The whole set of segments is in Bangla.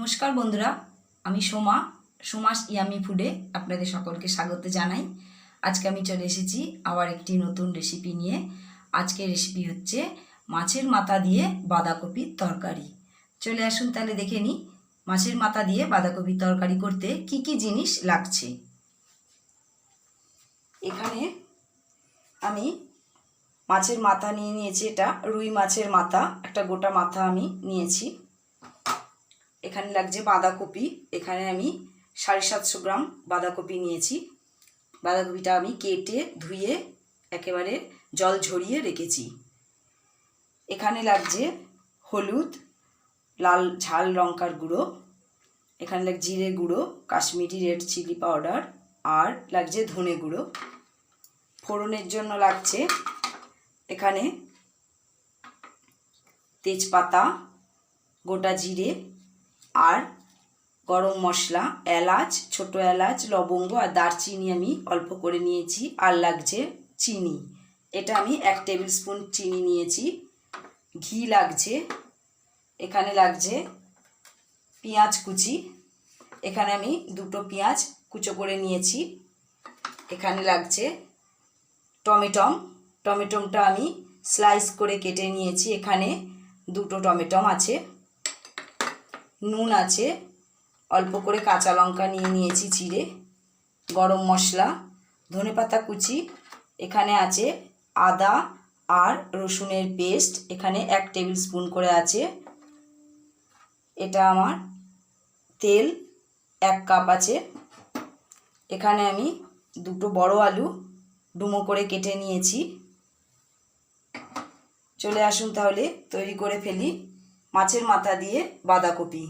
নমস্কার বন্ধুরা, আমি সোমাস ইয়ামি ফুডে আপনাদের সকলকে স্বাগত জানাই। আজকে আমি চলে এসেছি আবার একটি নতুন রেসিপি নিয়ে। আজকের রেসিপি হচ্ছে মাছের মাথা দিয়ে বাঁধাকপির তরকারি। চলে আসুন তাহলে দেখে নিই মাছের মাথা দিয়ে বাঁধাকপির তরকারি করতে কি কি জিনিস লাগছে। এখানে আমি মাছের মাথা নিয়ে নিয়েছি, এটা রুই মাছের মাথা, একটা গোটা মাথা আমি নিয়েছি। এখানে লাগছে বাঁধাকপি, এখানে আমি 750 গ্রাম বাঁধাকপি নিয়েছি। বাঁধাকপিটা আমি কেটে ধুয়ে একেবারে জল ঝরিয়ে রেখেছি। এখানে লাগছে হলুদ, লাল ঝাল লঙ্কার গুঁড়ো, এখানে লাগছে জিরে গুঁড়ো, কাশ্মীরি রেড চিলি পাউডার, আর লাগছে ধনে গুঁড়ো। ফোড়নের জন্য লাগছে এখানে তেজপাতা, গোটা জিরে আর গরম মশলা, এলাচ, ছোটো এলাচ, লবঙ্গ আর দারচিনি আমি অল্প করে নিয়েছি। আর লাগছে চিনি, এটা আমি 1 টেবিল স্পুন চিনি নিয়েছি। ঘি লাগছে, এখানে লাগছে পেঁয়াজ কুচি, এখানে আমি 2টো পেঁয়াজ কুচো করে নিয়েছি। এখানে লাগছে টমেটোটা আমি স্লাইস করে কেটে নিয়েছি, এখানে 2টো টমেটো আছে। নুন আছে, অল্প করে কাঁচা লঙ্কা নিয়ে নিয়েছি চিড়ে, গরম মশলা, ধনেপাতা কুচি, এখানে আছে আদা আর রসুনের পেস্ট, এখানে 1 টেবিল স্পুন করে আছে। এটা আমার তেল 1 কাপ আছে। এখানে আমি 2টো বড় আলু ডুমো করে কেটে নিয়েছি। চলে আসুন তাহলে তৈরি করে ফেলি মাছের মাথা দিয়ে বাঁধাকপি।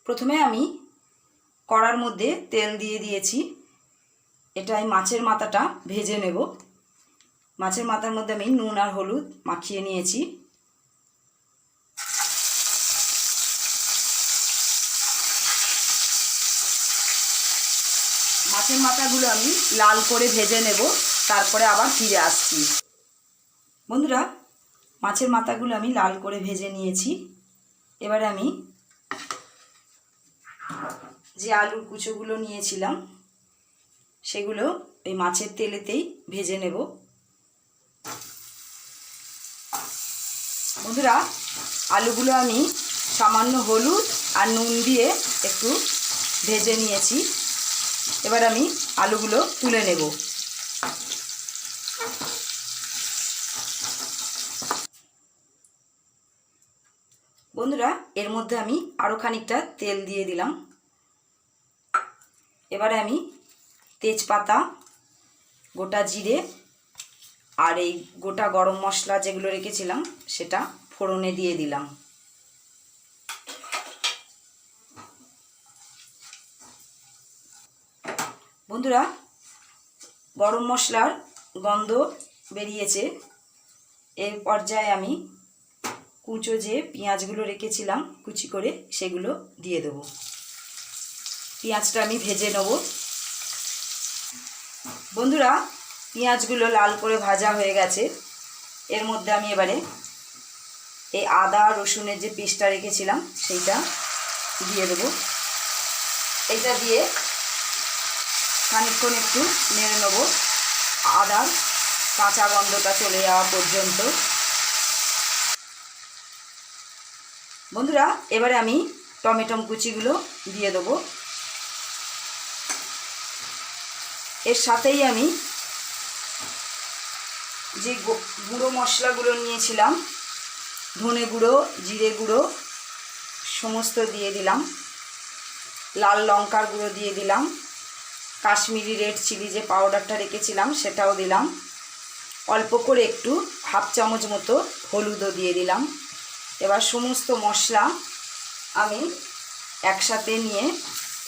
প্রথমে আমি কড়ার মধ্যে তেল দিয়ে দিয়েছি, এটাই মাছের মাথাটা ভেজে নেব। মাছের মাথার মধ্যে আমি নুন আর হলুদ মাখিয়ে নিয়েছি। মাছের মাথাগুলো আমি লাল করে ভেজে নেব, তারপরে আবার ফিরে আসছি। বন্ধুরা, মাছের মাথাগুলো আমি লাল করে ভেজে নিয়েছি। এবারে আমি যে আলুর কুচোগুলো নিয়েছিলাম সেগুলো এই মাছের তেলেতেই ভেজে নেব। বন্ধুরা, আলুগুলো আমি সামান্য হলুদ আর নুন দিয়ে একটু ভেজে নিয়েছি। এবার আমি আলুগুলো তুলে নেব। বন্ধুরা, এর মধ্যে আমি আরও খানিকটা তেল দিয়ে দিলাম। এবারে আমি তেজপাতা, গোটা জিরে আর এই গোটা গরম মশলা যেগুলো রেখেছিলাম সেটা ফোড়নে দিয়ে দিলাম। বন্ধুরা, গরম মশলার গন্ধ বেরিয়েছে। এই পর্যায়ে আমি কুচো যে পেঁয়াজগুলো রেখেছিলাম কুচি করে সেগুলো দিয়ে দেব। পেঁয়াজটা আমি ভেজে নেব। বন্ধুরা, পেঁয়াজগুলো লাল করে ভাজা হয়ে গেছে। এর মধ্যে আমি এবারে এই আদা রসুনের যে পেস্টটা রেখেছিলাম সেইটা দিয়ে দেব। এইটা দিয়ে খানিকক্ষণ একটু নেড়ে নেব, আদার কাঁচা গন্ধটা চলে যাওয়া পর্যন্ত। বন্ধুরা, এবারে আমি টমেটো কুচিগুলো দিয়ে দেবো। এর সাথেই আমি যে গুঁড়ো মশলাগুলো নিয়েছিলাম, ধনে গুঁড়ো, জিরে গুঁড়ো সমস্ত দিয়ে দিলাম, লাল লঙ্কার গুঁড়ো দিয়ে দিলাম, কাশ্মীরি রেড চিলি যে পাউডারটা রেখেছিলাম সেটাও দিলাম, অল্প করে একটু 1/2 চামচ মতো হলুদও দিয়ে দিলাম। এবার সমস্ত মশলা আমি একসাথে নিয়ে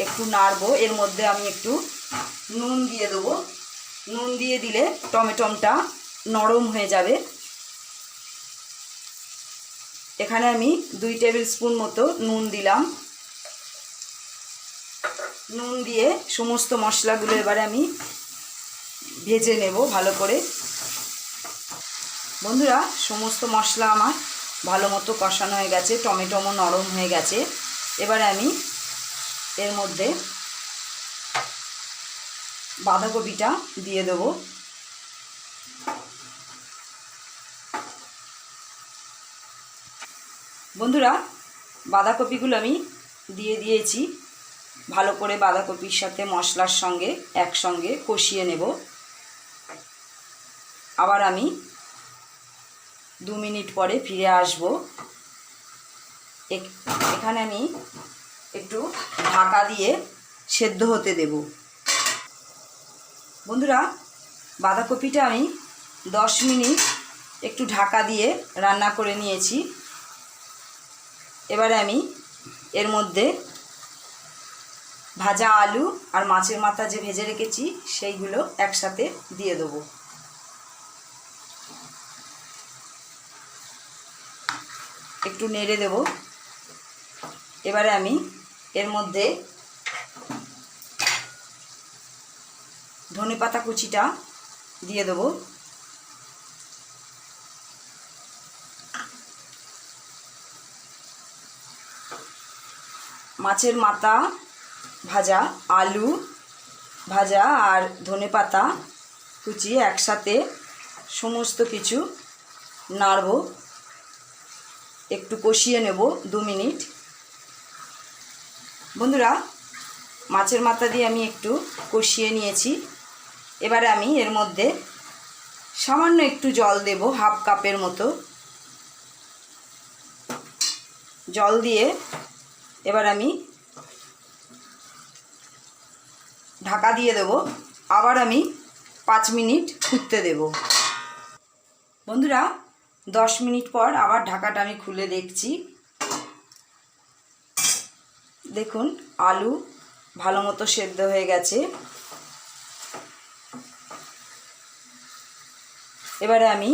একটু নাড়বো। এর মধ্যে আমি একটু নুন দিয়ে দেবো। নুন দিয়ে দিলে টমেটোটা নরম হয়ে যাবে। এখানে আমি 2 টেবিল স্পুন মতো নুন দিলাম। নুন দিয়ে সমস্ত মশলাগুলো এবারে আমি ভেজে নেব ভালো করে। বন্ধুরা, সমস্ত মশলা আমার ভালো মতো কষানো হয়ে গেছে, টমেটো নরম হয়ে গেছে। এবারে আমি এর মধ্যে বাঁধাকপিটা দিয়ে দেবো। বন্ধুরা, বাঁধাকপিগুলো আমি দিয়ে দিয়েছি। ভালো করে বাঁধাকপির সাথে মশলার সঙ্গে একসঙ্গে কষিয়ে নেব। আবার আমি 2 মিনিট পরে ফিরে আসব। এখানে আমি একটু ঢাকা দিয়ে সেদ্ধ হতে দেব। বন্ধুরা, বাঁধাকপিটা আমি 10 মিনিট একটু ঢাকা দিয়ে রান্না করে নিয়েছি। এবারে আমি এর মধ্যে ভাজা আলু আর মাছের মাথা যে ভেজে রেখেছি সেইগুলো একসাথে দিয়ে দেবো। একটু নেড়ে দেব। এবারে আমি এর মধ্যে ধনেপাতা কুচিটা দিয়ে দেব। মাছের মাথা ভাজা, আলু ভাজা আর ধনেপাতা কুচি একসাথে সমস্ত কিছু নাড়ব। একটু কষিয়ে নেব 2 মিনিট। বন্ধুরা, মাছের মাথা দিয়ে আমি একটু কষিয়ে নিয়েছি। এবারে আমি এর মধ্যে সামান্য একটু জল দেব, 1/2 কাপের মতো জল দিয়ে এবার আমি ঢাকা দিয়ে দেব। আবার আমি 5 মিনিট ফুটতে দেব। বন্ধুরা, 10 মিনিট পর আবার ঢাকাটা আমি খুলে দেখছি। দেখুন, আলু ভালো মতো সেদ্ধ হয়ে গেছে। এবারে আমি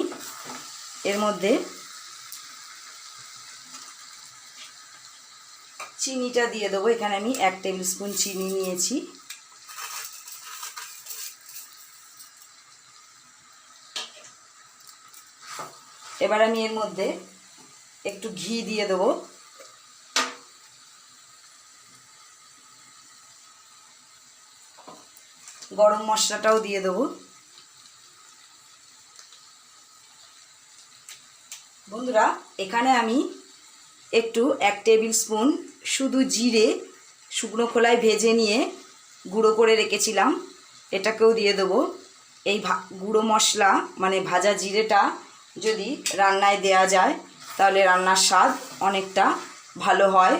এর মধ্যে চিনিটা দিয়ে দেবো। এখানে আমি 1 টেবিল স্পুন চিনি নিয়েছি। এবার আমি এর মধ্যে একটু ঘি দিয়ে দেবো। গরম মশলাটাও দিয়ে দেবো। বন্ধুরা, এখানে আমি একটু 1 টেবিল স্পুন শুধু জিরে শুকনো খোলায় ভেজে নিয়ে গুঁড়ো করে রেখেছিলাম, এটাকেও দিয়ে দেবো। এই গুঁড়ো মশলা মানে ভাজা জিরেটা যদি রান্নায় দেয়া যায় তাহলে রান্নার স্বাদ অনেকটা ভালো হয়।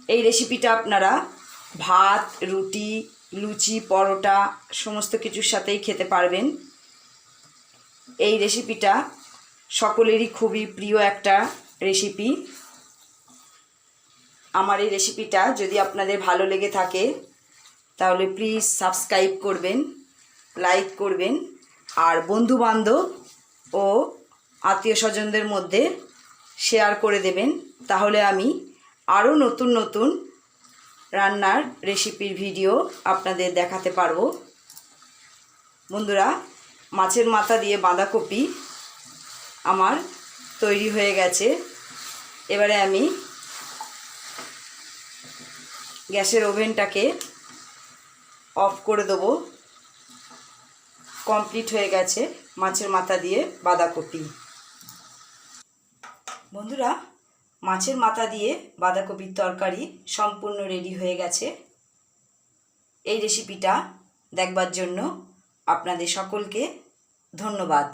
এই রেসিপিটা আপনারা ভাত, রুটি, লুচি, পরোটা সমস্ত কিছুর সাথেই খেতে পারবেন। এই রেসিপিটা সকলেরই খুবই প্রিয় একটা রেসিপি। আমার এই রেসিপিটা যদি আপনাদের ভালো লেগে থাকে তাহলে প্লিজ সাবস্ক্রাইব করবেন, লাইক করবেন আর বন্ধুবান্ধব ও আত্মীয় স্বজনদের মধ্যে শেয়ার করে দেবেন। তাহলে আমি আরও নতুন নতুন রান্নার রেসিপির ভিডিও আপনাদের দেখাতে পারবো। বন্ধুরা, মাছের মাথা দিয়ে বাঁধাকপি আমার তৈরি হয়ে গেছে। এবারে আমি গ্যাসের ওভেনটাকে অফ করে দেবো। কমপ্লিট হয়ে গেছে মাছের মাথা দিয়ে বাঁধাকপি। বন্ধুরা, মাছের মাথা দিয়ে বাঁধাকপির তরকারি সম্পূর্ণ রেডি হয়ে গেছে। এই রেসিপিটা দেখবার জন্য আপনাদের সকলকে ধন্যবাদ।